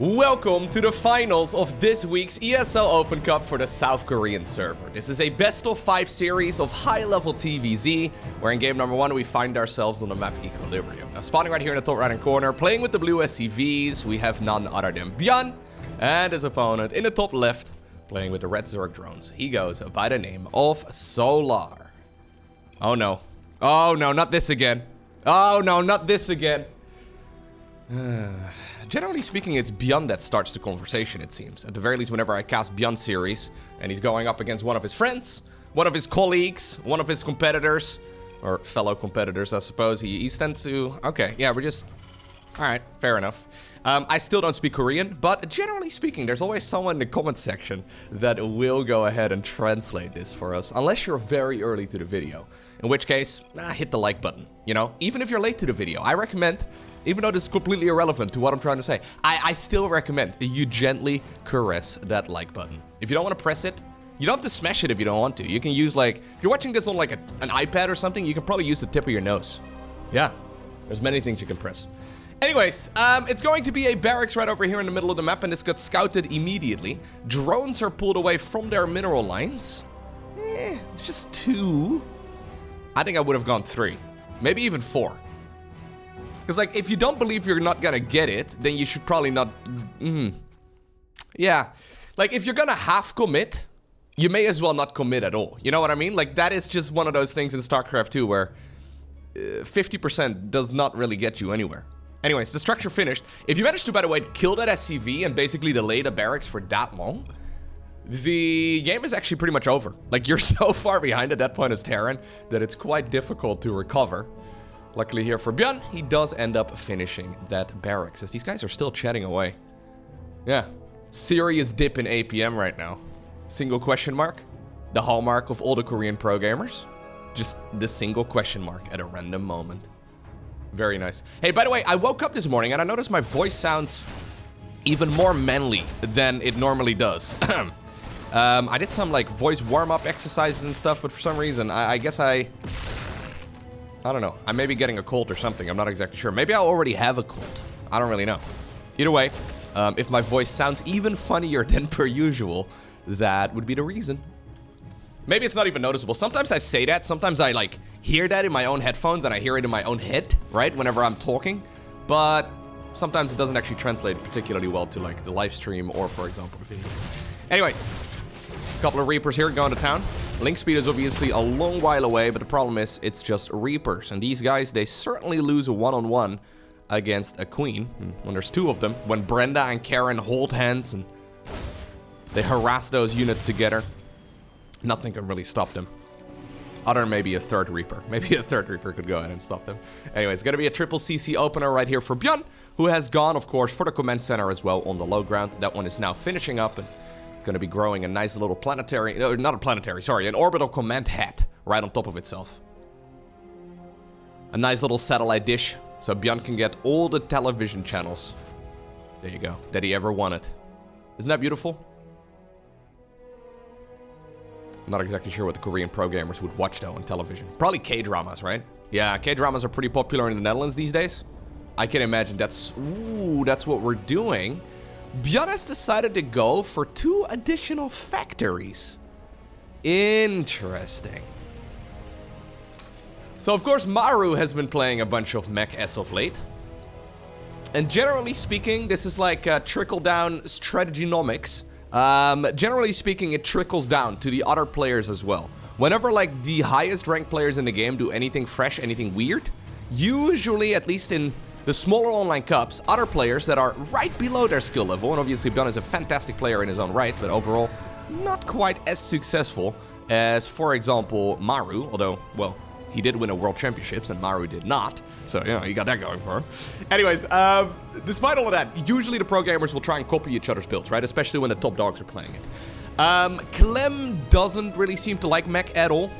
Welcome to the finals of this week's ESL Open Cup for the South Korean server. This is a best of 5 series of high-level TVZ, where in game number 1 we find ourselves on the map Equilibrium. Now, spawning right here in the top right-hand corner, playing with the blue SCVs, we have none other than ByuN, and his opponent in the top left, playing with the red Zerg drones. He goes by the name of Solar. Oh no. Oh no, not this again. Oh no, not this again. Generally speaking, it's ByuN that starts the conversation, it seems. At the very least, whenever I cast ByuN series, and he's going up against one of his friends, one of his colleagues, one of his competitors, or fellow competitors, I suppose, he tends to... Okay, yeah, we're just... Alright, fair enough. I still don't speak Korean, but generally speaking, there's always someone in the comment section that will go ahead and translate this for us, unless you're very early to the video. In which case, hit the like button, you know? Even if you're late to the video, I recommend... Even though this is completely irrelevant to what I'm trying to say, I still recommend you gently caress that like button. If you don't want to press it, you don't have to smash it if you don't want to. You can use, like, if you're watching this on, like, an iPad or something, you can probably use the tip of your nose. Yeah, there's many things you can press. Anyways, it's going to be a barracks right over here in the middle of the map, and this got scouted immediately. Drones are pulled away from their mineral lines. It's just 2. I think I would have gone 3. Maybe even 4. Because, like, if you don't believe you're not gonna get it, then you should probably not... Yeah. Like, if you're gonna half commit, you may as well not commit at all. You know what I mean? Like, that is just one of those things in StarCraft 2 where 50% does not really get you anywhere. Anyways, the structure finished. If you manage to, by the way, kill that SCV and basically delay the barracks for that long, the game is actually pretty much over. Like, you're so far behind at that point as Terran that it's quite difficult to recover. Luckily here for ByuN, he does end up finishing that barracks, as these guys are still chatting away. Yeah, serious dip in APM right now. Single question mark, the hallmark of all the Korean pro gamers. Just the single question mark at a random moment. Very nice. Hey, by the way, I woke up this morning and I noticed my voice sounds even more manly than it normally does. I did some, like, voice warm-up exercises and stuff, but for some reason, I guess I don't know. I may be getting a cold or something. I'm not exactly sure. Maybe I already have a cold. I don't really know. Either way, if my voice sounds even funnier than per usual, that would be the reason. Maybe it's not even noticeable. Sometimes I say that. Sometimes I, like, hear that in my own headphones and I hear it in my own head, right? Whenever I'm talking. But sometimes it doesn't actually translate particularly well to, like, the live stream or, for example, the video. Anyways, a couple of Reapers here going to town. Link speed is obviously a long while away, but the problem is it's just Reapers. And these guys, they certainly lose a one-on-one against a Queen. When there's 2 of them. When Brenda and Karen hold hands and they harass those units together, nothing can really stop them. Other than maybe a 3rd Reaper. Maybe a 3rd Reaper could go ahead and stop them. Anyway, it's going to be a triple CC opener right here for ByuN, who has gone, of course, for the command center as well on the low ground. That one is now finishing up, and it's going to be growing a nice little planetary, not a planetary, sorry, an orbital command hat right on top of itself. A nice little satellite dish, so ByuN can get all the television channels, there you go, that he ever wanted. Isn't that beautiful? I'm not exactly sure what the Korean pro gamers would watch, though, on television. Probably K-dramas, right? Yeah, K-dramas are pretty popular in the Netherlands these days. I can imagine that's what we're doing. ByuN has decided to go for 2 additional factories. Interesting. So, of course, Maru has been playing a bunch of Mech as of late. And generally speaking, this is like trickle-down strategy-nomics. Generally speaking, it trickles down to the other players as well. Whenever, like, the highest ranked players in the game do anything fresh, anything weird, usually, at least in the smaller online cups, other players that are right below their skill level, and obviously ByuN is a fantastic player in his own right, but overall not quite as successful as, for example, Maru, although, well, he did win a world championships and Maru did not, so, you know, he got that going for him. Anyways, despite all of that, usually the pro gamers will try and copy each other's builds, right? Especially when the top dogs are playing it. Clem doesn't really seem to like Mech at all.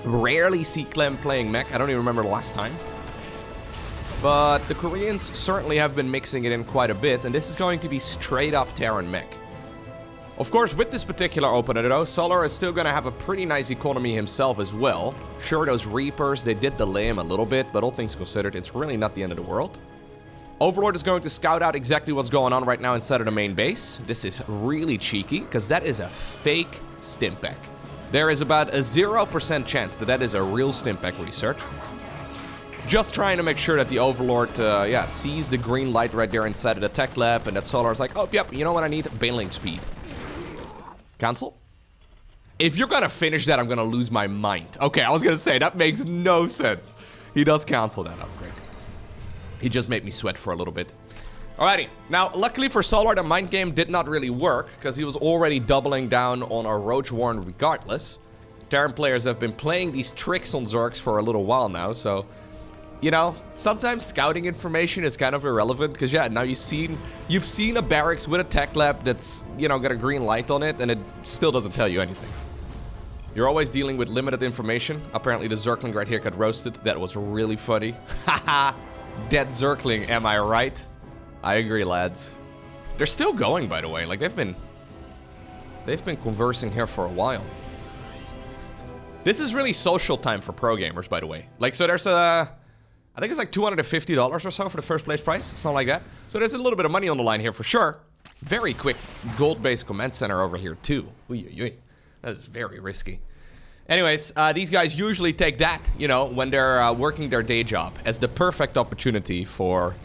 Rarely see Clem playing Mech. I don't even remember the last time. But the Koreans certainly have been mixing it in quite a bit, and this is going to be straight up Terran Mech. Of course, with this particular opener though, Solar is still gonna have a pretty nice economy himself as well. Sure, those Reapers, they did delay him a little bit, but all things considered, it's really not the end of the world. Overlord is going to scout out exactly what's going on right now inside of the main base. This is really cheeky, because that is a fake Stimpak. There is about a 0% chance that that is a real Stimpak research. Just trying to make sure that the Overlord, sees the green light right there inside of the tech lab, and that Solar is like, oh, yep, you know what I need? Bailing speed. Cancel? If you're gonna finish that, I'm gonna lose my mind. Okay, I was gonna say, that makes no sense. He does cancel that upgrade. He just made me sweat for a little bit. Alrighty, now, luckily for Solar, the mind game did not really work, because he was already doubling down on our Roach Warren regardless. Terran players have been playing these tricks on Zergs for a little while now, so... You know, sometimes scouting information is kind of irrelevant, because yeah, now you've seen a barracks with a tech lab that's, you know, got a green light on it, and it still doesn't tell you anything. You're always dealing with limited information. Apparently the Zergling right here got roasted. That was really funny. Haha, dead Zergling, am I right? I agree, lads. They're still going, by the way. Like, they've been conversing here for a while. This is really social time for pro gamers, by the way. Like, so there's a... I think it's like $250 or so for the first place price, something like that. So there's a little bit of money on the line here for sure. Very quick gold-based command center over here too. That is very risky. Anyways, these guys usually take that, you know, when they're working their day job as the perfect opportunity for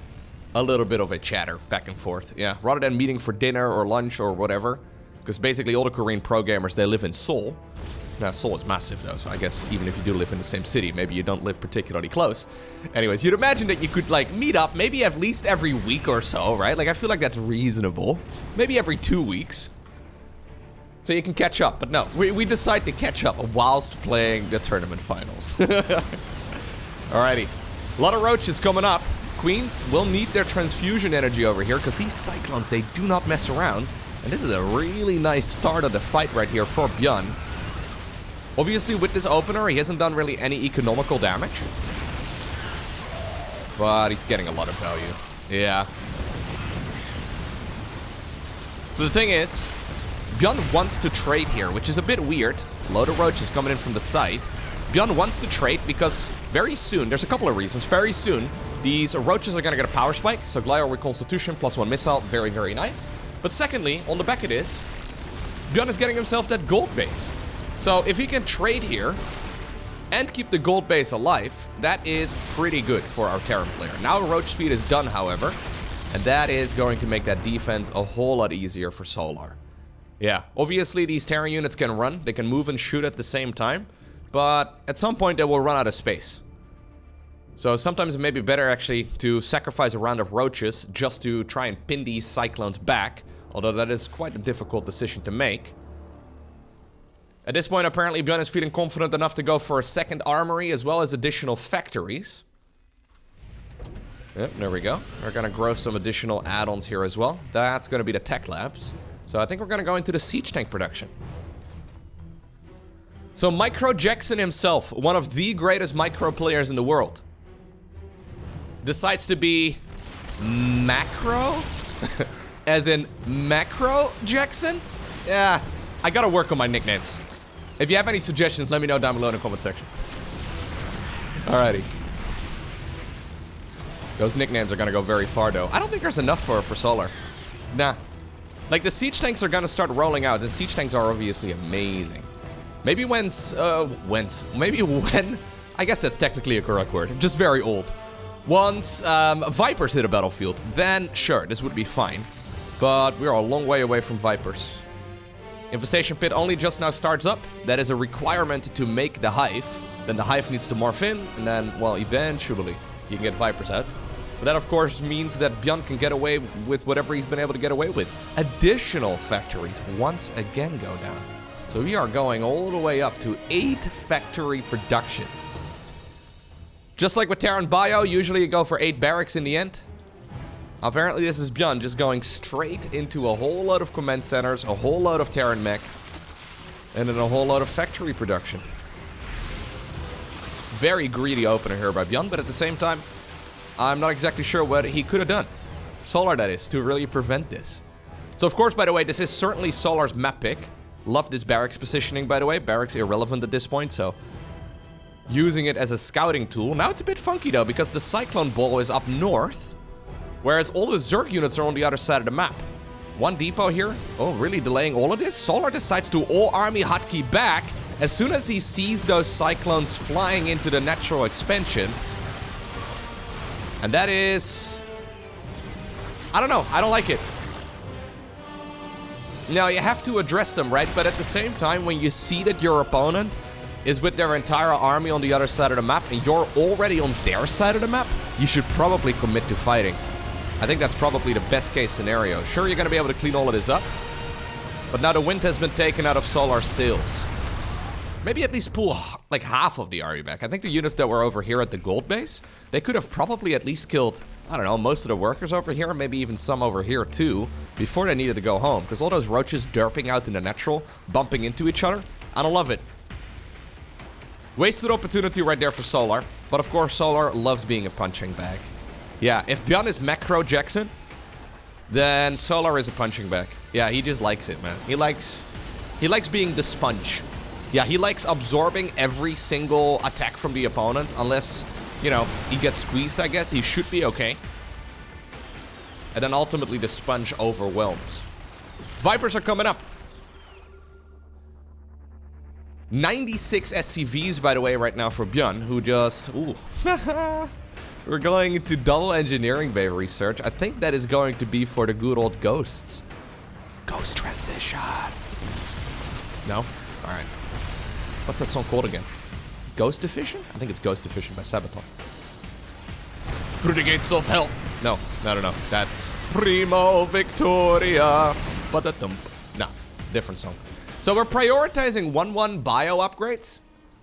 a little bit of a chatter back and forth. Yeah, rather than meeting for dinner or lunch or whatever. Because basically all the Korean pro gamers, they live in Seoul. Now, Seoul is massive, though, so I guess even if you do live in the same city, maybe you don't live particularly close. Anyways, you'd imagine that you could, like, meet up maybe at least every week or so, right? Like, I feel like that's reasonable. Maybe every 2 weeks. So you can catch up, but no. We decide to catch up whilst playing the tournament finals. Alrighty. A lot of roaches coming up. Queens will need their transfusion energy over here, because these Cyclones, they do not mess around. And this is a really nice start of the fight right here for ByuN. Obviously, with this opener, he hasn't done really any economical damage. But he's getting a lot of value. Yeah. So the thing is, ByuN wants to trade here, which is a bit weird. Load of roaches coming in from the side. ByuN wants to trade because very soon, there's a couple of reasons. Very soon, these roaches are going to get a power spike. So Glial Reconstitution plus 1 missile. Very, very nice. But secondly, on the back of this, ByuN is getting himself that gold base. So if he can trade here and keep the gold base alive, that is pretty good for our Terran player. Now roach speed is done, however, and that is going to make that defense a whole lot easier for Solar. Yeah, obviously these Terran units can run, they can move and shoot at the same time, but at some point they will run out of space. So sometimes it may be better actually to sacrifice a round of roaches just to try and pin these Cyclones back, although that is quite a difficult decision to make. At this point, apparently, ByuN is feeling confident enough to go for a second armory as well as additional factories. Yep, there we go. We're going to grow some additional add-ons here as well. That's going to be the tech labs. So I think we're going to go into the siege tank production. So Micro Jackson himself, one of the greatest micro players in the world, decides to be macro? As in macro Jackson? Yeah, I got to work on my nicknames. If you have any suggestions, let me know down below in the comment section. Alrighty. Those nicknames are gonna go very far, though. I don't think there's enough for Solar. Nah. Like, the siege tanks are gonna start rolling out, and siege tanks are obviously amazing. Maybe when... I guess that's technically a correct word. Just very old. Once Vipers hit a battlefield, then sure, this would be fine. But we're a long way away from Vipers. Infestation Pit only just now starts up. That is a requirement to make the hive. Then the hive needs to morph in, and then, well, eventually you can get Vipers out. But that, of course, means that ByuN can get away with whatever he's been able to get away with. Additional factories once again go down. So we are going all the way up to 8 factory production. Just like with Terran Bio, usually you go for 8 barracks in the end. Apparently this is ByuN just going straight into a whole lot of command centers, a whole lot of Terran mech, and then a whole lot of factory production. Very greedy opener here by ByuN, but at the same time, I'm not exactly sure what he could have done. Solar, that is, to really prevent this. So of course, by the way, this is certainly Solar's map pick. Love this barracks positioning, by the way. Barracks irrelevant at this point, so using it as a scouting tool. Now it's a bit funky though, because the Cyclone Ball is up north, Whereas all the Zerg units are on the other side of the map. One depot here. Oh, really delaying all of this? Solar decides to all army hotkey back as soon as he sees those cyclones flying into the natural expansion. And that is... I don't know. I don't like it. Now, you have to address them, right? But at the same time, when you see that your opponent is with their entire army on the other side of the map and you're already on their side of the map, you should probably commit to fighting. I think that's probably the best case scenario. Sure, you're going to be able to clean all of this up, but now the wind has been taken out of Solar's sails. Maybe at least pull like half of the army back. I think the units that were over here at the gold base, they could have probably at least killed, I don't know, most of the workers over here, maybe even some over here too, before they needed to go home. Because all those roaches derping out in the natural, bumping into each other, I don't love it. Wasted opportunity right there for Solar. But of course, Solar loves being a punching bag. Yeah, if ByuN is Macro Jackson, then Solar is a punching bag. Yeah, he just likes it, man. He likes being the sponge. Yeah, he likes absorbing every single attack from the opponent, unless, you know, he gets squeezed, I guess. He should be okay. And then ultimately the sponge overwhelms. Vipers are coming up. 96 SCVs, by the way, right now for ByuN, who just... Ooh. We're going into double engineering bay research. I think that is going to be for the good old ghosts. Ghost transition. No? Alright. What's that song called again? Ghost Division? I think it's Ghost Division by Sabaton. Through the gates of hell. No. That's Primo Victoria. Ba-da-dum. No. Different song. So we're prioritizing 1-1 bio upgrades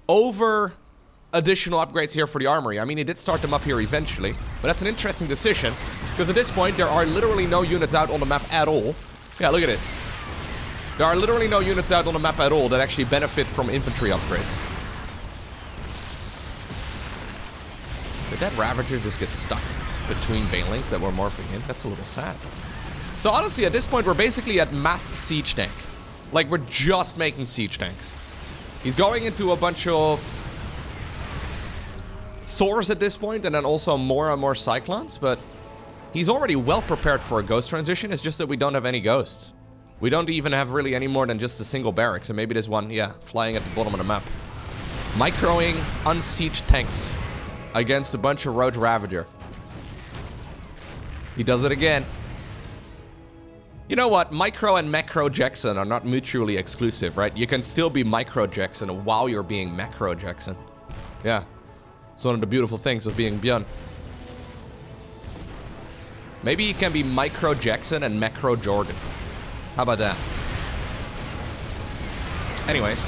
over additional upgrades here for the armory. I mean, he did start them up here eventually, but that's an interesting decision because at this point there are literally no units out on the map at all. Yeah, look at this. There are literally no units out on the map at all that actually benefit from infantry upgrades. Did that Ravager just get stuck between Banelings that were morphing in? That's a little sad. So honestly, at this point, we're basically at mass siege tank. Like, we're just making siege tanks. He's going into a bunch of Thors at this point, and then also more and more Cyclones, but he's already well prepared for a ghost transition. It's just that we don't have any ghosts. We don't even have really any more than just a single barracks, and maybe there's one, yeah, flying at the bottom of the map. Microing unsieged tanks against a bunch of Road Ravager. He does it again. You know what? Micro and Macro Jackson are not mutually exclusive, right? You can still be Micro Jackson while you're being Macro Jackson. Yeah. It's one of the beautiful things of being ByuN. Maybe you can be Micro Jackson and Macro Jordan. How about that? Anyways.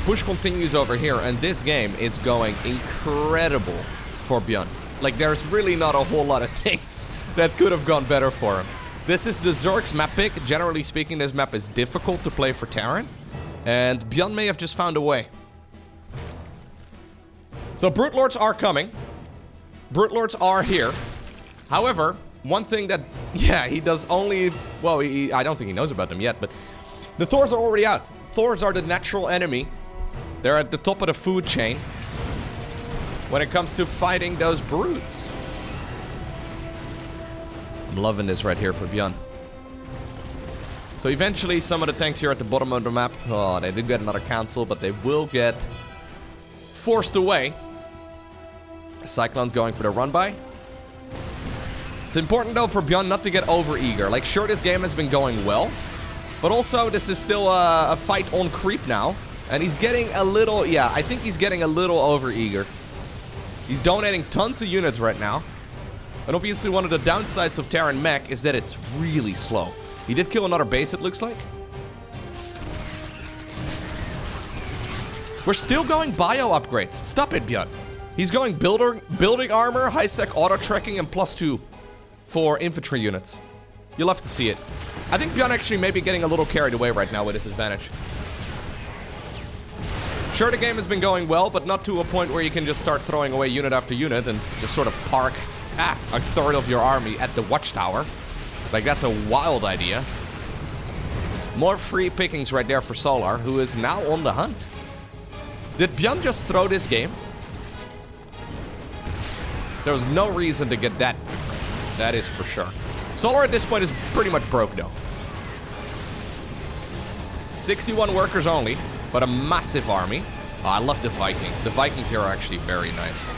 Push continues over here, and this game is going incredible for ByuN. Like, there's really not a whole lot of things that could have gone better for him. This is the Zerg's map pick. Generally speaking, this map is difficult to play for Terran, and ByuN may have just found a way. So Brute Lords are coming. Brute Lords are here. However, one thing that, yeah, he does only, well, I don't think he knows about them yet, but the Thors are already out. Thors are the natural enemy. They're at the top of the food chain when it comes to fighting those brutes. I'm loving this right here for ByuN. So eventually, some of the tanks here at the bottom of the map, oh, they did get another cancel, but they will get forced away. Cyclone's going for the run-by. It's important, though, for ByuN not to get over-eager. Like, sure, this game has been going well, but also, this is still a fight on creep now. And he's getting a little, yeah, I think he's getting a little over-eager. He's donating tons of units right now. And obviously, one of the downsides of Terran Mech is that it's really slow. He did kill another base, it looks like. We're still going bio upgrades. Stop it, ByuN. He's going building armor, high-sec auto-tracking, and +2 for infantry units. You'll have to see it. I think ByuN actually may be getting a little carried away right now with his advantage. Sure, the game has been going well, but not to a point where you can just start throwing away unit after unit and just sort of park a third of your army at the watchtower. Like, that's a wild idea. More free pickings right there for Solar, who is now on the hunt. Did ByuN just throw this game? There was no reason to get that aggressive. That is for sure. Solar at this point is pretty much broke though. 61 workers only, but a massive army. Oh, I love the Vikings. The Vikings here are actually very nice.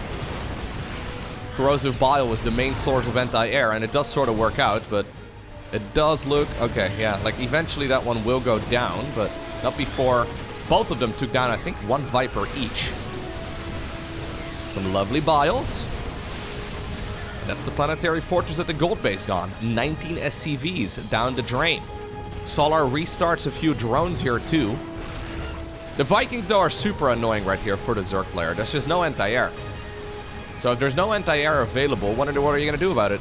Corrosive Bile was the main source of anti-air, and it does sort of work out, but it does look... Okay, yeah, like eventually that one will go down, but not before both of them took down, I think, 1 Viper each. Some lovely Biles. That's the Planetary Fortress at the gold base gone. 19 SCVs down the drain. Solar restarts a few drones here too. The Vikings though are super annoying right here for the Zerg player. There's just no anti-air. So if there's no anti-air available, what are you gonna do about it?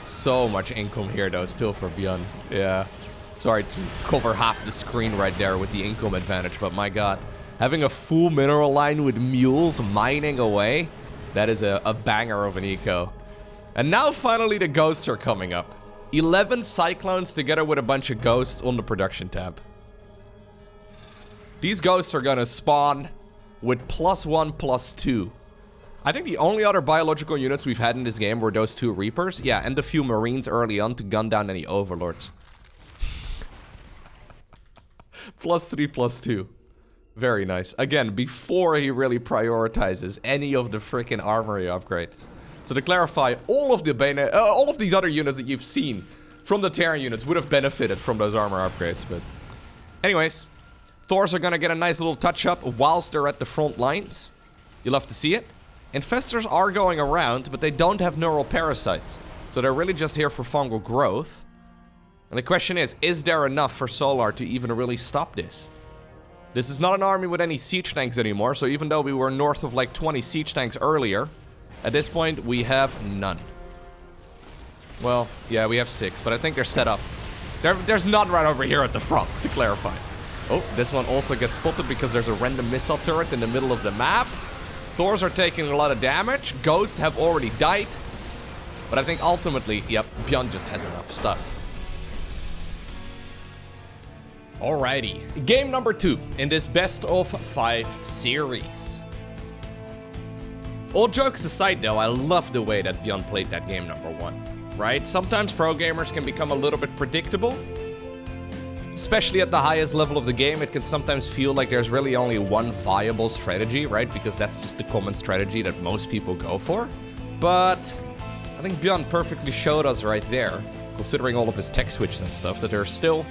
So much income here though, still for ByuN. Yeah. Sorry to cover half the screen right there with the income advantage, but my god. Having a full mineral line with mules mining away, that is a banger of an eco. And now finally the ghosts are coming up. 11 cyclones together with a bunch of ghosts on the production tab. These ghosts are gonna spawn with +1/+2. I think the only other biological units we've had in this game were those 2 Reapers. Yeah, and a few Marines early on to gun down any Overlords. +3/+2. Very nice. Again, before he really prioritizes any of the freaking armory upgrades. So to clarify, all of these other units that you've seen from the Terran units would have benefited from those armor upgrades, but... Anyways, Thors are gonna get a nice little touch-up whilst they're at the front lines. You love to see it. Infestors are going around, but they don't have neural parasites. So they're really just here for fungal growth. And the question is there enough for Solar to even really stop this? This is not an army with any siege tanks anymore, so even though we were north of like 20 siege tanks earlier, at this point we have none. Well, yeah, we have 6, but I think they're set up. There's none right over here at the front, to clarify. Oh, this one also gets spotted because there's a random missile turret in the middle of the map. Thors are taking a lot of damage. Ghosts have already died. But I think ultimately, yep, ByuN just has enough stuff. Alrighty, game number 2 in this best of 5 series. All jokes aside though, I love the way that ByuN played that game number 1, right? Sometimes pro gamers can become a little bit predictable. Especially at the highest level of the game, it can sometimes feel like there's really only one viable strategy, right? Because that's just the common strategy that most people go for. But I think ByuN perfectly showed us right there, considering all of his tech switches and stuff, that there's still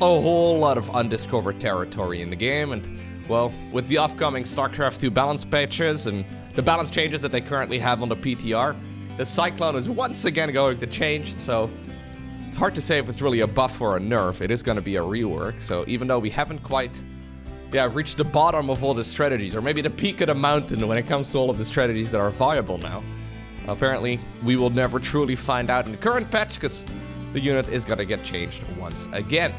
a whole lot of undiscovered territory in the game. And, well, with the upcoming StarCraft 2 balance patches and the balance changes that they currently have on the PTR, the Cyclone is once again going to change, so it's hard to say if it's really a buff or a nerf. It is going to be a rework, so even though we haven't quite, reached the bottom of all the strategies, or maybe the peak of the mountain when it comes to all of the strategies that are viable now, apparently we will never truly find out in the current patch, because the unit is going to get changed once again.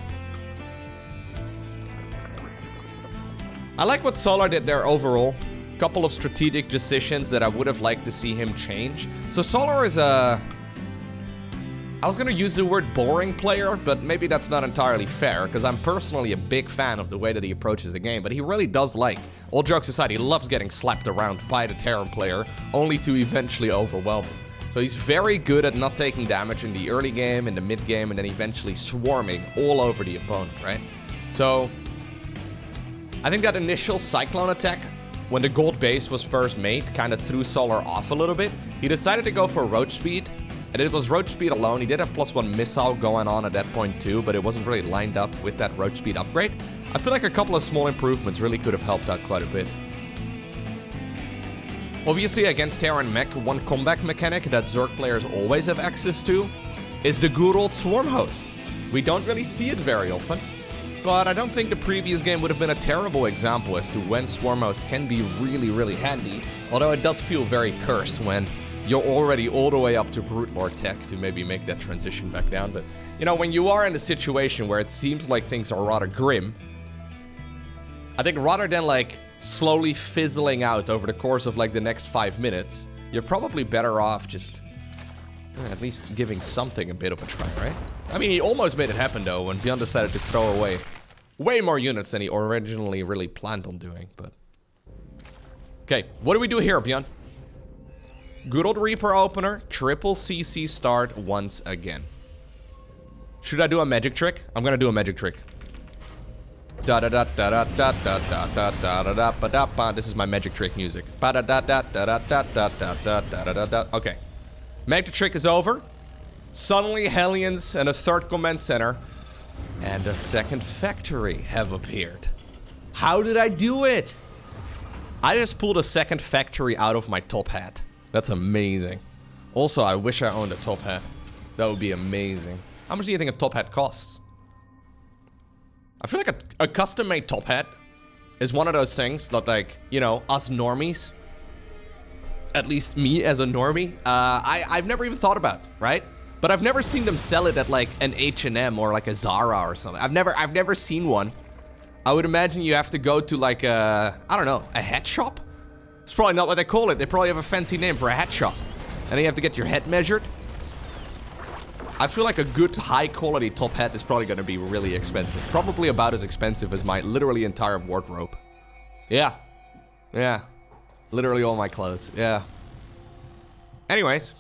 I like what Solar did there overall. Couple of strategic decisions that I would have liked to see him change. So Solar is I was gonna use the word boring player, but maybe that's not entirely fair, because I'm personally a big fan of the way that he approaches the game, but he really does like, all jokes aside, he loves getting slapped around by the Terran player, only to eventually overwhelm him. So he's very good at not taking damage in the early game, in the mid game, and then eventually swarming all over the opponent, right? So I think that initial Cyclone attack, when the gold base was first made, kind of threw Solar off a little bit. He decided to go for roach speed, and it was roach speed alone. He did have +1 missile going on at that point too, but it wasn't really lined up with that roach speed upgrade. I feel like a couple of small improvements really could have helped out quite a bit. Obviously, against Terran Mech, one comeback mechanic that Zerg players always have access to is the good old Swarm Host. We don't really see it very often, but I don't think the previous game would have been a terrible example as to when Swarm Host can be really, really handy, although it does feel very cursed when you're already all the way up to Brute Lord tech to maybe make that transition back down. But, you know, when you are in a situation where it seems like things are rather grim, I think rather than, like, slowly fizzling out over the course of, like, the next 5 minutes, you're probably better off just at least giving something a bit of a try, right? I mean, he almost made it happen, though, when ByuN decided to throw away way more units than he originally really planned on doing, but... Okay, what do we do here, ByuN? Good old Reaper opener, triple CC start once again. Should I do a magic trick? I'm gonna do a magic trick. Da da da da da da da da da da da da da da. This is my magic trick music. Ba da da da da da da da da da da da da. Okay, magic trick is over. Suddenly, Hellions and a third command center and a second factory have appeared. How did I do it? I just pulled a second factory out of my top hat. That's amazing. Also, I wish I owned a top hat. That would be amazing. How much do you think a top hat costs? I feel like a custom-made top hat is one of those things that, like, you know, us normies, at least me as a normie, I've never even thought about, right? But I've never seen them sell it at, like, an H&M or, like, a Zara or something. I've never seen one. I would imagine you have to go to, like, I don't know, a hat shop? It's probably not what they call it. They probably have a fancy name for a hat shop. And then you have to get your head measured. I feel like a good, high-quality top hat is probably gonna be really expensive. Probably about as expensive as my literally entire wardrobe. Yeah. Yeah. Literally all my clothes. Yeah. Anyways.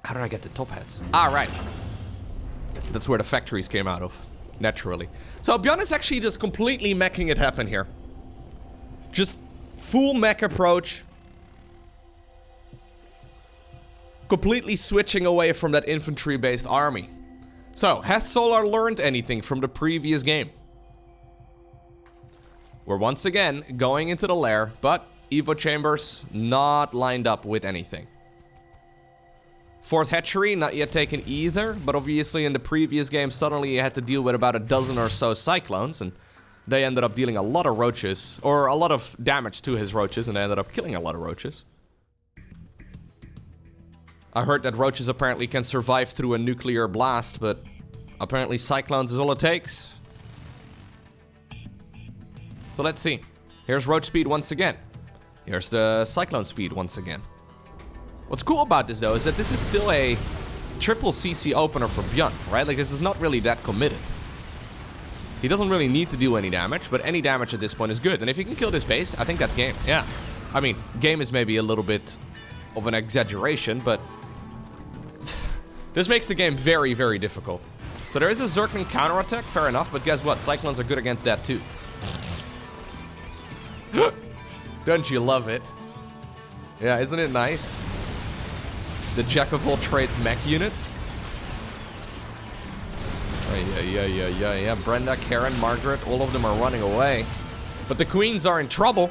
How did I get to top hats? Ah, right. That's where the factories came out of. Naturally. So ByuN is actually just completely meching it happen here. Just full mech approach. Completely switching away from that infantry-based army. So, has Solar learned anything from the previous game? We're once again going into the lair, but Evo chambers not lined up with anything. Fourth hatchery, not yet taken either, but obviously in the previous game suddenly you had to deal with about a dozen or so cyclones, and they ended up dealing a lot of roaches, or a lot of damage to his roaches, and they ended up killing a lot of roaches. I heard that roaches apparently can survive through a nuclear blast, but apparently cyclones is all it takes. So let's see. Here's roach speed once again. Here's the cyclone speed once again. What's cool about this though is that this is still a triple CC opener for ByuN, right? Like this is not really that committed. He doesn't really need to do any damage, but any damage at this point is good. And if he can kill this base, I think that's game. Yeah. I mean, game is maybe a little bit of an exaggeration, but this makes the game very, very difficult. So there is a Zerg counterattack, fair enough, but guess what? Cyclones are good against that too. Don't you love it? Yeah, isn't it nice? The jack of all trades mech unit. Oh, yeah. Brenda, Karen, Margaret, all of them are running away. But the queens are in trouble.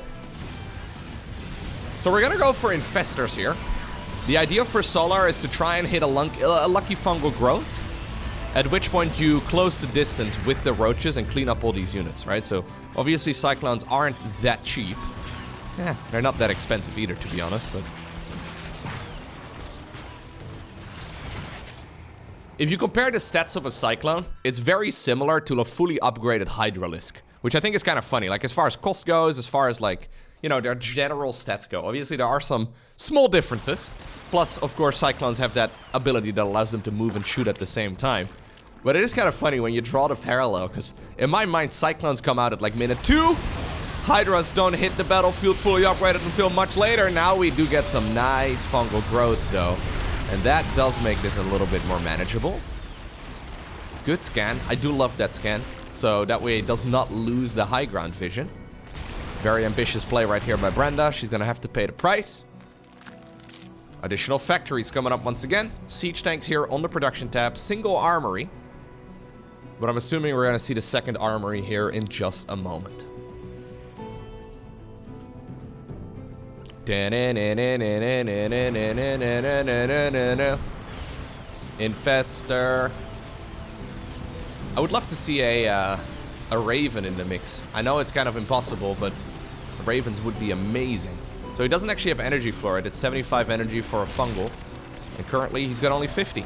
So we're gonna go for infestors here. The idea for Solar is to try and hit a lucky fungal growth, at which point you close the distance with the roaches and clean up all these units, right? So obviously cyclones aren't that cheap. Yeah, they're not that expensive either, to be honest, but if you compare the stats of a cyclone, it's very similar to a fully upgraded Hydralisk, which I think is kind of funny. Like as far as cost goes, as far as like, you know, their general stats go. Obviously, there are some small differences. Plus, of course, Cyclones have that ability that allows them to move and shoot at the same time. But it is kind of funny when you draw the parallel, because in my mind, Cyclones come out at like minute 2. Hydras don't hit the battlefield fully upgraded until much later. Now we do get some nice fungal growths, though. And that does make this a little bit more manageable. Good scan. I do love that scan. So that way it does not lose the high ground vision. Very ambitious play right here by Brenda. She's gonna have to pay the price. Additional factories coming up once again. Siege tanks here on the production tab. Single armory. But I'm assuming we're gonna see the second armory here in just a moment. Infestor. I would love to see a Raven in the mix. I know it's kind of impossible, but Ravens would be amazing. So he doesn't actually have energy for it. It's 75 energy for a fungal. And currently he's got only 50.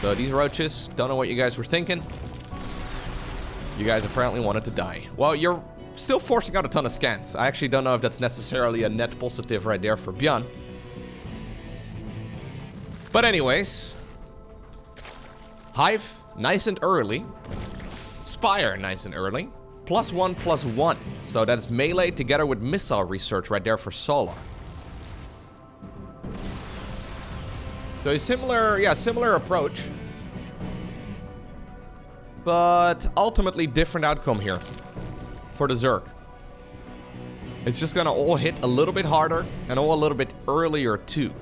So these roaches, don't know what you guys were thinking. You guys apparently wanted to die. Well, you're still forcing out a ton of scans. I actually don't know if that's necessarily a net positive right there for ByuN. But anyways. Hive, nice and early. Spire, nice and early. +1/+1. So that's melee together with missile research right there for Solar. So a similar approach. But ultimately different outcome here for the Zerg. It's just gonna all hit a little bit harder and all a little bit earlier too.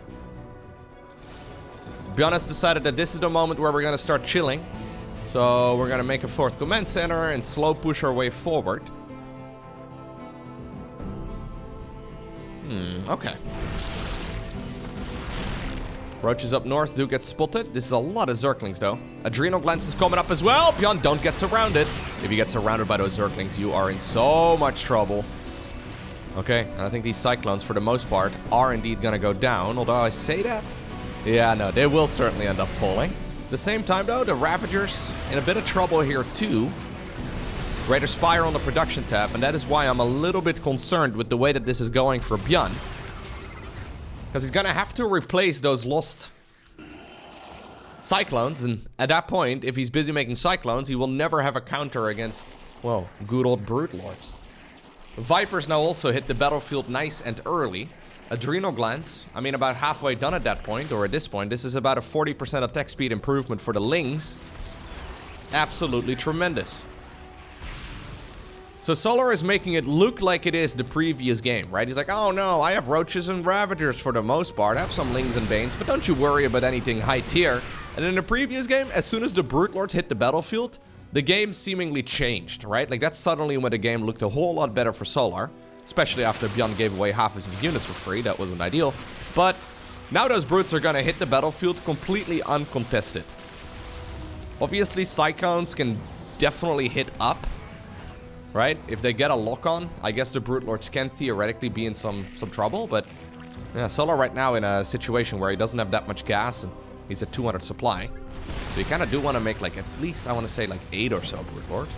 ByuN has decided that this is the moment where we're gonna start chilling. So we're gonna make a 4th command center and slow push our way forward. Okay. Roaches up north do get spotted. This is a lot of Zerglings though. Adrenal Glands is coming up as well. ByuN don't get surrounded. If you get surrounded by those Zerglings, you are in so much trouble. Okay, and I think these Cyclones, for the most part, are indeed gonna go down. Although I say that, yeah, no, they will certainly end up falling. At the same time, though, the Ravagers in a bit of trouble here, too. Greater Spire on the production tab, and that is why I'm a little bit concerned with the way that this is going for ByuN. Because he's gonna have to replace those lost Cyclones, and at that point, if he's busy making Cyclones, he will never have a counter against, well, good old Brute Lords. Vipers now also hit the battlefield nice and early. Adrenal Glands, I mean, about halfway done at that point, or at this point. This is about a 40% attack speed improvement for the Lings. Absolutely tremendous. So Solar is making it look like it is the previous game, right? He's like, oh no, I have Roaches and Ravagers for the most part. I have some Lings and Banes, but don't you worry about anything high tier. And in the previous game, as soon as the Brute Lords hit the battlefield, the game seemingly changed, right? Like, that's suddenly when the game looked a whole lot better for Solar. Especially after ByuN gave away half his units for free. That wasn't ideal. But now those Brutes are gonna hit the battlefield completely uncontested. Obviously, Cyclones can definitely hit up, right? If they get a lock-on, I guess the Brute Lords can theoretically be in some trouble. But yeah, Solar right now in a situation where he doesn't have that much gas and he's at 200 supply. So you kind of do want to make, like, at least, I want to say, like, 8 or so Brute Lords.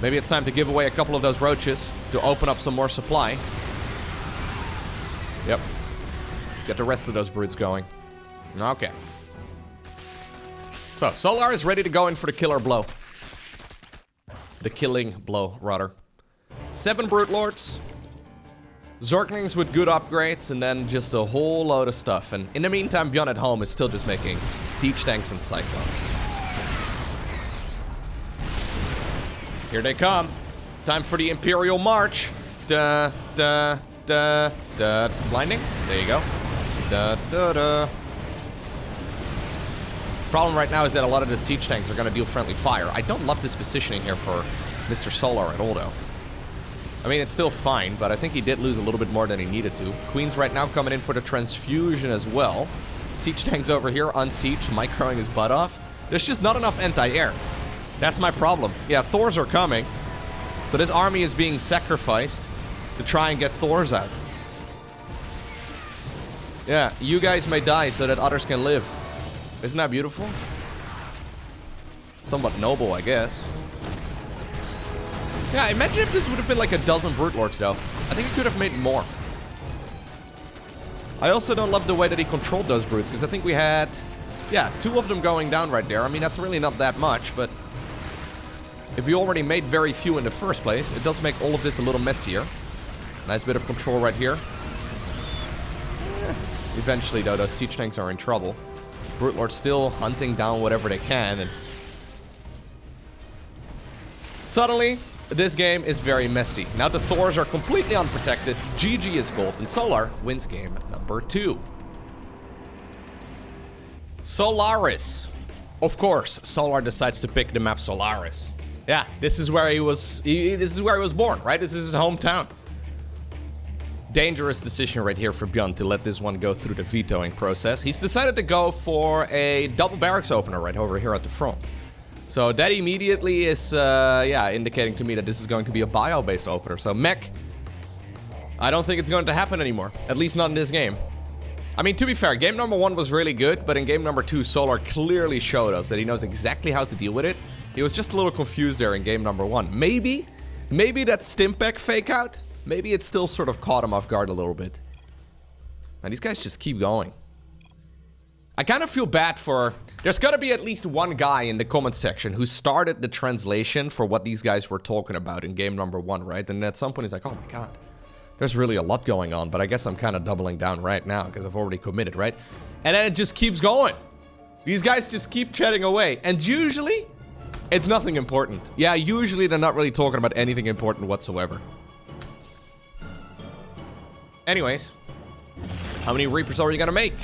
Maybe it's time to give away a couple of those Roaches to open up some more supply. Yep. Get the rest of those Brutes going. Okay. So, Solar is ready to go in for the killer blow. The killing blow, rather. 7 Brute Lords. Zerglings with good upgrades, and then just a whole load of stuff. And in the meantime, ByuN at home is still just making siege tanks and Cyclones. Here they come. Time for the Imperial March. Da, da, da, da. Blinding? There you go. Da, da, da. Problem right now is that a lot of the siege tanks are going to deal friendly fire. I don't love this positioning here for Mr. Solar at all, though. I mean, it's still fine, but I think he did lose a little bit more than he needed to. Queen's right now coming in for the transfusion as well. Siege tanks over here, unsieged, microing his butt off. There's just not enough anti-air. That's my problem. Yeah, Thors are coming. So this army is being sacrificed to try and get Thors out. Yeah, you guys may die so that others can live. Isn't that beautiful? Somewhat noble, I guess. Yeah, imagine if this would have been like a dozen Brute Lords, though. I think he could have made more. I also don't love the way that he controlled those Brutes, because I think we had, yeah, 2 of them going down right there. I mean, that's really not that much, but if we already made very few in the first place, it does make all of this a little messier. Nice bit of control right here. Eventually, though, those siege tanks are in trouble. Brute Lords still hunting down whatever they can, and suddenly, this game is very messy. Now the Thors are completely unprotected. GG is gold, and Solar wins game number 2. Solaris. Of course, Solar decides to pick the map Solaris. Yeah, this is where he was. This is where he was born, right? This is his hometown. Dangerous decision right here for ByuN to let this one go through the vetoing process. He's decided to go for a double barracks opener right over here at the front. So that immediately is, yeah, indicating to me that this is going to be a bio-based opener. So Mech, I don't think it's going to happen anymore. At least not in this game. I mean, to be fair, game number 1 was really good, but in game number 2, Solar clearly showed us that he knows exactly how to deal with it. He was just a little confused there in game number 1. Maybe that Stimpec fake out, maybe it still sort of caught him off guard a little bit. And these guys just keep going. I kind of feel bad for... There's got to be at least one guy in the comment section who started the translation for what these guys were talking about in game number 1, right? And at some point he's like, oh my god, There's really a lot going on, but I guess I'm kind of doubling down right now because I've already committed, right? And then it just keeps going. These guys just keep chatting away. And usually, it's nothing important. Yeah, usually they're not really talking about anything important whatsoever. Anyways, how many Reapers are you gonna make?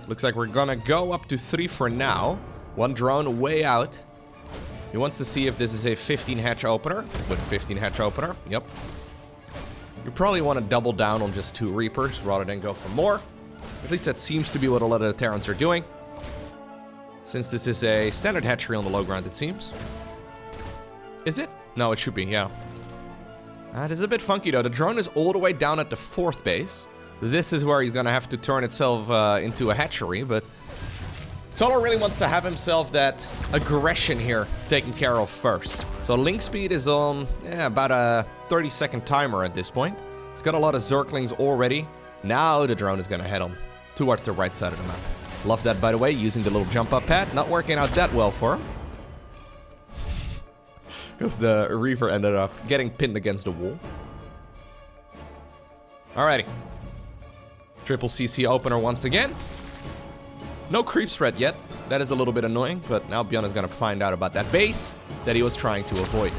Looks like we're gonna go up to 3 for now. 1 drone way out. He wants to see if this is a 15 hatch opener. With a 15 hatch opener, yep. You probably want to double down on just 2 Reapers rather than go for more. At least that seems to be what a lot of the Terrans are doing. Since this is a standard hatchery on the low ground, it seems. Is it? No, it should be, yeah. It is a bit funky though. The drone is all the way down at the 4th base. This is where he's gonna have to turn itself into a hatchery, but Solar really wants to have himself that aggression here taken care of first. So link speed is on about a 30-second timer at this point. It's got a lot of Zerglings already. Now the drone is gonna head on towards the right side of the map. Love that, by the way, using the little jump up pad. Not working out that well for him. Because the Reaper ended up getting pinned against the wall. Alrighty. Triple CC opener once again. No creep threat yet. That is a little bit annoying, but now ByuN is gonna find out about that base that he was trying to avoid.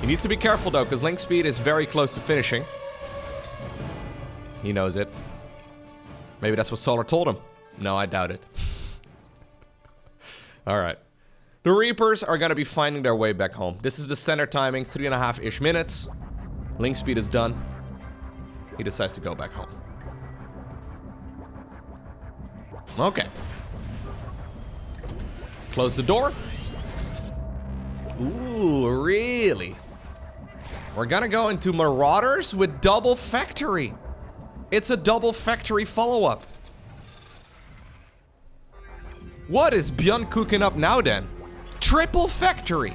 He needs to be careful though, because link speed is very close to finishing. He knows it. Maybe that's what Solar told him. No, I doubt it. Alright. The Reapers are gonna be finding their way back home. This is the standard timing, 3.5-ish minutes. Link speed is done. He decides to go back home. Okay. Close the door. Ooh, really? We're gonna go into Marauders with double factory. It's a double factory follow-up. What is ByuN cooking up now then? Triple factory.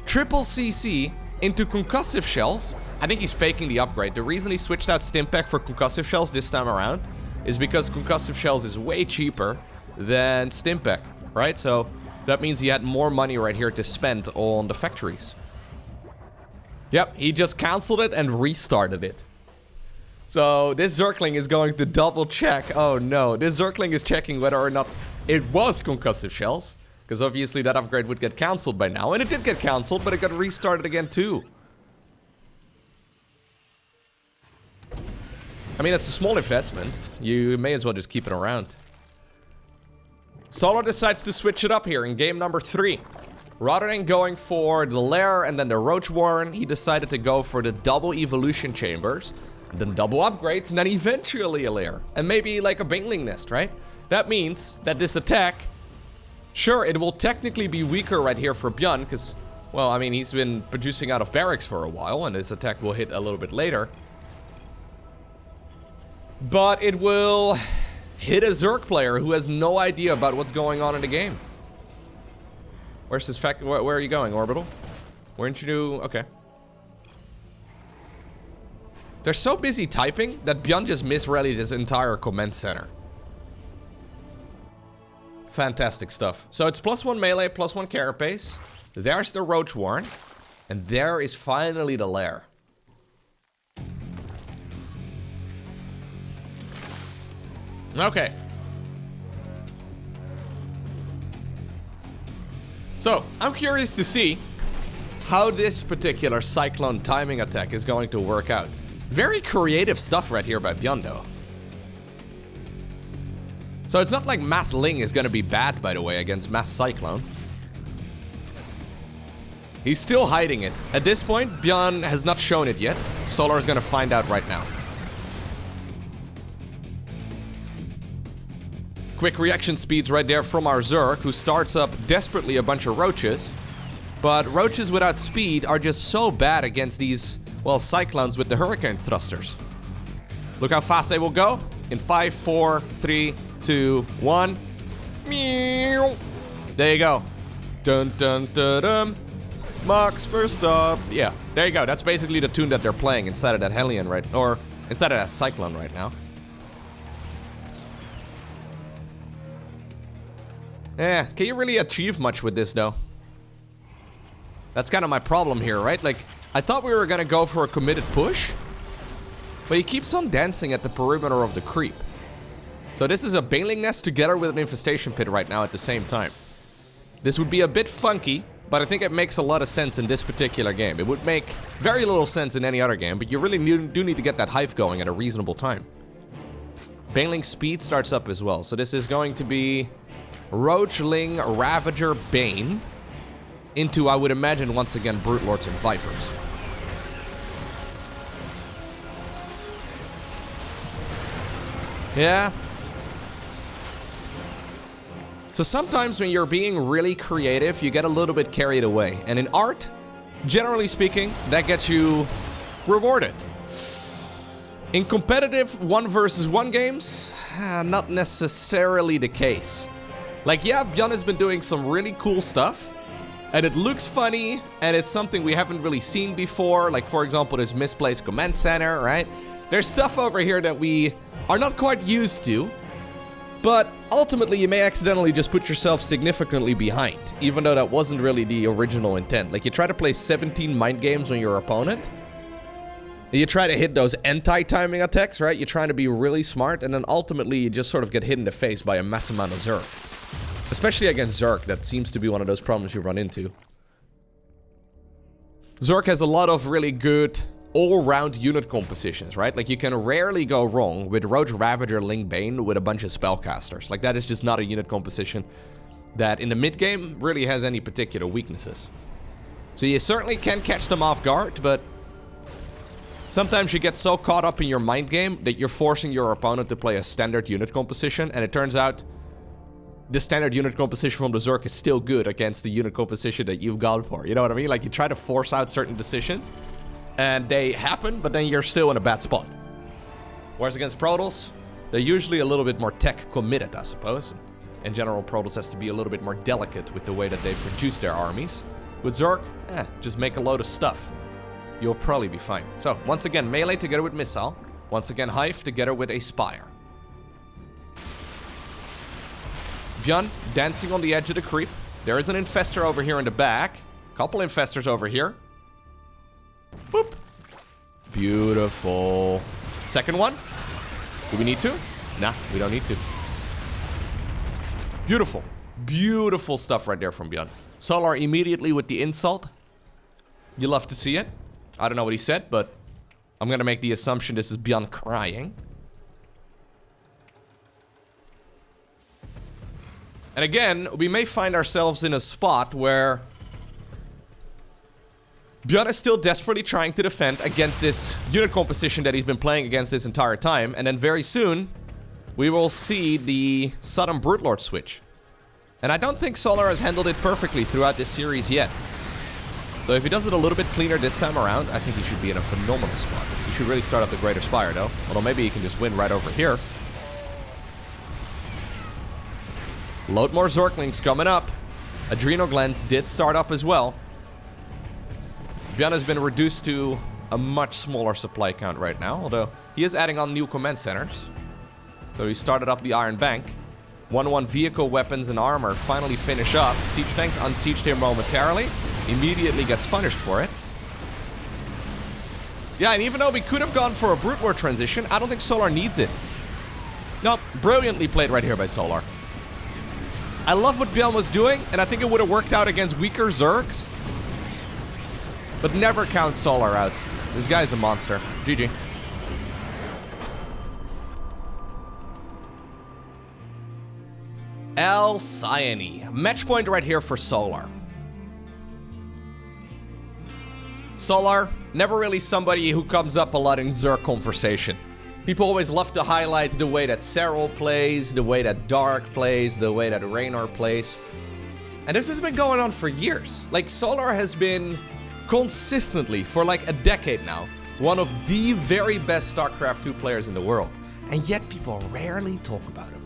Triple CC into concussive shells. I think he's faking the upgrade. The reason he switched out Stimpack for concussive shells this time around is because concussive shells is way cheaper than Stimpack, right? So that means he had more money right here to spend on the factories. Yep, he just canceled it and restarted it. So this Zergling is going to double check. Oh no, this Zergling is checking whether or not it was concussive shells. Because obviously that upgrade would get cancelled by now. And it did get cancelled, but it got restarted again too. I mean, it's a small investment. You may as well just keep it around. Solar decides to switch it up here in game number 3. Rather than going for the lair and then the roach warren, he decided to go for the double evolution chambers, then double upgrades, and then eventually a lair. And maybe like a Bingling nest, right? That means that this attack, sure, it will technically be weaker right here for ByuN, because, well, I mean, he's been producing out of barracks for a while, and this attack will hit a little bit later. But it will hit a Zerg player who has no idea about what's going on in the game. Where's this fact? Where are you going, Orbital? Weren't you do? Okay. They're so busy typing that ByuN just misrallied his entire command center. Fantastic stuff. So it's +1 melee, +1 carapace. There's the roach warren, and there is finally the lair. Okay. So, I'm curious to see how this particular Cyclone timing attack is going to work out. Very creative stuff right here by ByuN though. So it's not like Mass Ling is gonna be bad, by the way, against Mass Cyclone. He's still hiding it. At this point, ByuN has not shown it yet. Solar is gonna find out right now. Quick reaction speeds right there from our Zerg, who starts up desperately a bunch of roaches. But roaches without speed are just so bad against these, well, cyclones with the hurricane thrusters. Look how fast they will go. In 5, 4, 3, 2, 1. Meow. There you go. Dun dun dun dun. Max first up. Yeah, there you go. That's basically the tune that they're playing inside of that Hellion right, or inside of that Cyclone right now. Yeah, can you really achieve much with this though? That's kind of my problem here, right? Like, I thought we were gonna go for a committed push. But he keeps on dancing at the perimeter of the creep. So this is a Baneling Nest together with an Infestation Pit right now at the same time. This would be a bit funky, but I think it makes a lot of sense in this particular game. It would make very little sense in any other game, but you really do need to get that hive going at a reasonable time. Baneling Speed starts up as well. So this is going to be Roachling, Ravager, Bane into, I would imagine, once again, Brute Lords and Vipers. Yeah. So sometimes when you're being really creative, you get a little bit carried away. And in art, generally speaking, that gets you rewarded. In competitive 1 versus 1 games, not necessarily the case. Like, yeah, ByuN has been doing some really cool stuff. And it looks funny, and it's something we haven't really seen before. Like, for example, this misplaced command center, right? There's stuff over here that we are not quite used to, but ultimately you may accidentally just put yourself significantly behind, even though that wasn't really the original intent. Like, you try to play 17 mind games on your opponent, and you try to hit those anti-timing attacks, right? You're trying to be really smart, and then ultimately you just sort of get hit in the face by a mass amount of Zerg. Especially against Zerg, that seems to be one of those problems you run into. Zerg has a lot of really good all-round unit compositions, right? Like, you can rarely go wrong with Roach, Ravager, Ling, Bane with a bunch of spellcasters. Like, that is just not a unit composition that in the mid-game really has any particular weaknesses. So you certainly can catch them off guard, but sometimes you get so caught up in your mind game that you're forcing your opponent to play a standard unit composition, and it turns out the standard unit composition from the Zerg is still good against the unit composition that you've gone for. You know what I mean? Like, you try to force out certain decisions, and they happen, but then you're still in a bad spot. Whereas against Protoss, they're usually a little bit more tech committed, I suppose. In general, Protoss has to be a little bit more delicate with the way that they produce their armies. With Zerg, just make a load of stuff. You'll probably be fine. So, once again, melee together with missile. Once again, hive together with a spire. ByuN dancing on the edge of the creep. There is an infestor over here in the back. Couple infestors over here. Boop. Beautiful. Second one. Do we need to? Nah, we don't need to. Beautiful. Beautiful stuff right there from ByuN. Solar immediately with the insult. You love to see it. I don't know what he said, but I'm gonna make the assumption this is ByuN crying. And again, we may find ourselves in a spot where ByuN is still desperately trying to defend against this unit composition that he's been playing against this entire time, and then very soon, we will see the sudden Brute Lord switch. And I don't think Solar has handled it perfectly throughout this series yet. So if he does it a little bit cleaner this time around, I think he should be in a phenomenal spot. He should really start up the Greater Spire, though. Although maybe he can just win right over here. Load more Zerglings coming up. Adrenal Glands did start up as well. ByuN has been reduced to a much smaller supply count right now, although he is adding on new command centers. So he started up the Iron Bank. 1-1 vehicle, weapons, and armor finally finish up. Siege tanks unsieged here momentarily. Immediately gets punished for it. Yeah, and even though we could have gone for a Brute Lord transition, I don't think Solar needs it. Nope, brilliantly played right here by Solar. I love what ByuN was doing, and I think it would have worked out against weaker Zergs. But never count Solar out. This guy's a monster. GG. Alcyone. Match point right here for Solar. Solar, never really somebody who comes up a lot in Zerg conversation. People always love to highlight the way that Serral plays, the way that Dark plays, the way that Raynor plays. And this has been going on for years. Like, Solar has been consistently, for like a decade now, one of the very best StarCraft 2 players in the world. And yet people rarely talk about him.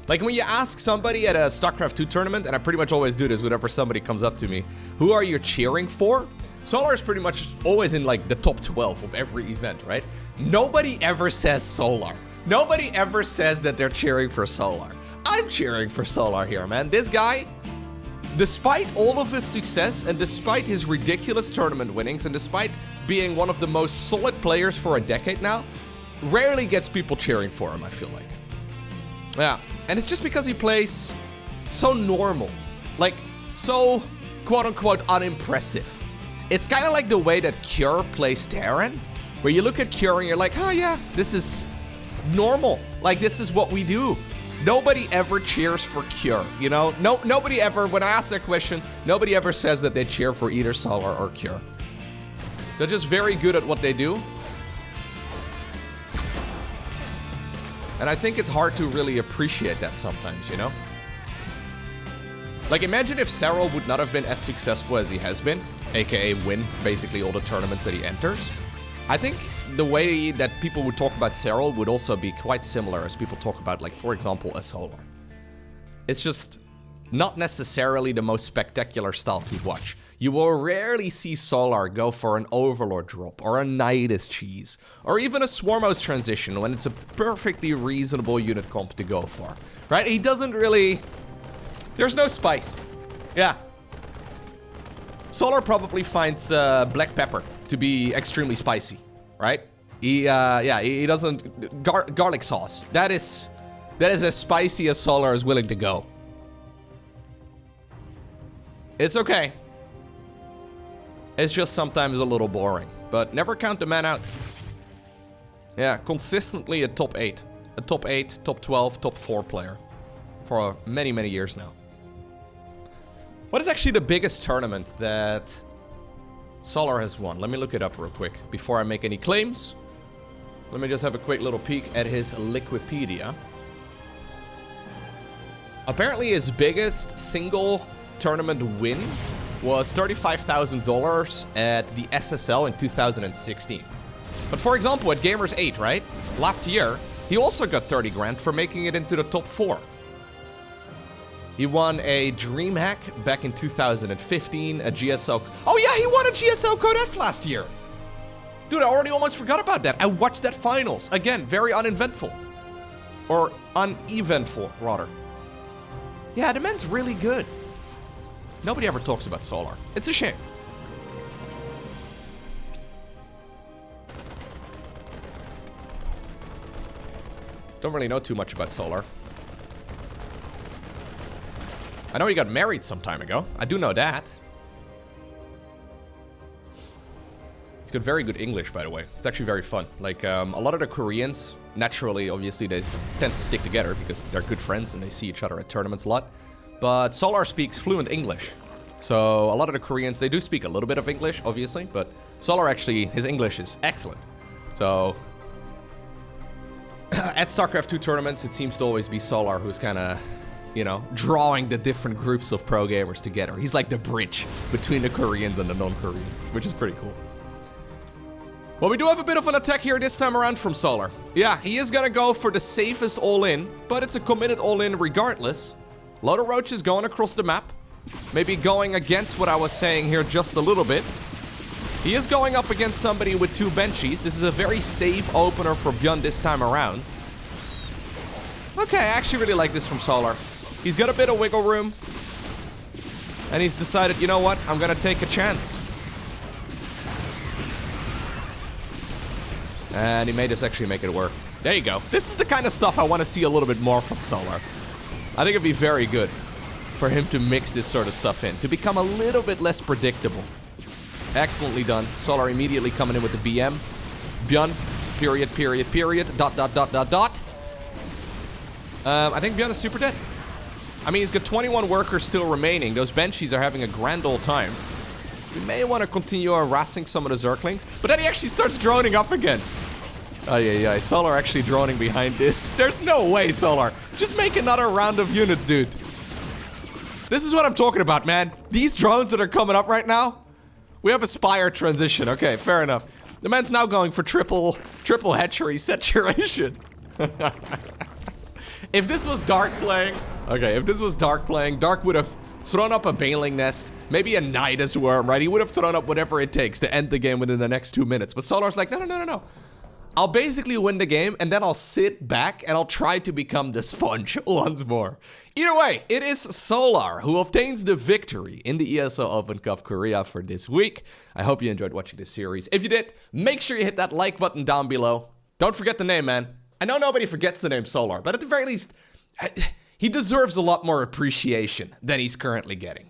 Like, when you ask somebody at a StarCraft 2 tournament, and I pretty much always do this whenever somebody comes up to me, who are you cheering for? Solar is pretty much always in like the top 12 of every event, right? Nobody ever says Solar. Nobody ever says that they're cheering for Solar. I'm cheering for Solar here, man. This guy, despite all of his success and despite his ridiculous tournament winnings and despite being one of the most solid players for a decade now, rarely gets people cheering for him, I feel like. Yeah, and it's just because he plays so normal. Like, so quote-unquote unimpressive. It's kind of like the way that Cure plays Terran, where you look at Cure and you're like, oh yeah, this is normal. Like, this is what we do. Nobody ever cheers for Cure, you know? Nobody ever, when I ask that question, nobody ever says that they cheer for either Solar or Cure. They're just very good at what they do. And I think it's hard to really appreciate that sometimes, you know? Like, imagine if Serral would not have been as successful as he has been, aka win basically all the tournaments that he enters. I think the way that people would talk about Serral would also be quite similar as people talk about, like, for example, a Solar. It's just not necessarily the most spectacular style to watch. You will rarely see Solar go for an Overlord drop, or a Nidus cheese, or even a Swarmos transition when it's a perfectly reasonable unit comp to go for, right? He doesn't really... There's no spice. Yeah. Solar probably finds black pepper to be extremely spicy, right? He doesn't... garlic sauce. That is as spicy as Solar is willing to go. It's okay. It's just sometimes a little boring. But never count the man out. Yeah, consistently a top 8. A top 8, top 12, top 4 player. For many, many years now. What is actually the biggest tournament that Solar has won? Let me look it up real quick before I make any claims. Let me just have a quick little peek at his Liquipedia. Apparently his biggest single tournament win was $35,000 at the SSL in 2016. But for example, at Gamers 8, right? Last year, he also got 30 grand for making it into the top 4. He won a DreamHack back in 2015, a GSL... Oh yeah, he won a GSL Code S last year! Dude, I already almost forgot about that. I watched that finals. Again, very uneventful. Or uneventful, rather. Yeah, the man's really good. Nobody ever talks about Solar. It's a shame. Don't really know too much about Solar. I know he got married some time ago. I do know that. He's got very good English, by the way. It's actually very fun. Like, a lot of the Koreans, naturally, obviously, they tend to stick together because they're good friends and they see each other at tournaments a lot. But Solar speaks fluent English. So a lot of the Koreans, they do speak a little bit of English, obviously. But Solar actually, his English is excellent. So at StarCraft 2 tournaments, it seems to always be Solar who's kind of, you know, drawing the different groups of pro gamers together. He's like the bridge between the Koreans and the non-Koreans, which is pretty cool. Well, we do have a bit of an attack here this time around from Solar. Yeah, he is gonna go for the safest all-in, but it's a committed all-in regardless. Load of roaches going across the map. Maybe going against what I was saying here just a little bit. He is going up against somebody with 2 Banshees. This is a very safe opener for ByuN this time around. Okay, I actually really like this from Solar. He's got a bit of wiggle room. And he's decided, you know what? I'm gonna take a chance. And he made us actually make it work. There you go. This is the kind of stuff I want to see a little bit more from Solar. I think it'd be very good for him to mix this sort of stuff in, to become a little bit less predictable. Excellently done. Solar immediately coming in with the BM. ByuN, period, period, period, dot, dot, dot, dot, dot. I think ByuN is super dead. I mean, he's got 21 workers still remaining. Those Banshees are having a grand old time. We may want to continue harassing some of the Zerglings, but then he actually starts droning up again. Oh, yeah. Solar actually droning behind this. There's no way, Solar. Just make another round of units, dude. This is what I'm talking about, man. These drones that are coming up right now, we have a Spire transition. Okay, fair enough. The man's now going for triple hatchery saturation. If this was Dark playing, okay, if this was Dark playing, Dark would have thrown up a Baneling Nest, maybe a Nidus Worm, right? He would have thrown up whatever it takes to end the game within the next 2 minutes. But Solar's like, no. I'll basically win the game, and then I'll sit back, and I'll try to become the sponge once more. Either way, it is Solar who obtains the victory in the ESL Open Cup Korea for this week. I hope you enjoyed watching this series. If you did, make sure you hit that like button down below. Don't forget the name, man. I know nobody forgets the name Solar, but at the very least, he deserves a lot more appreciation than he's currently getting.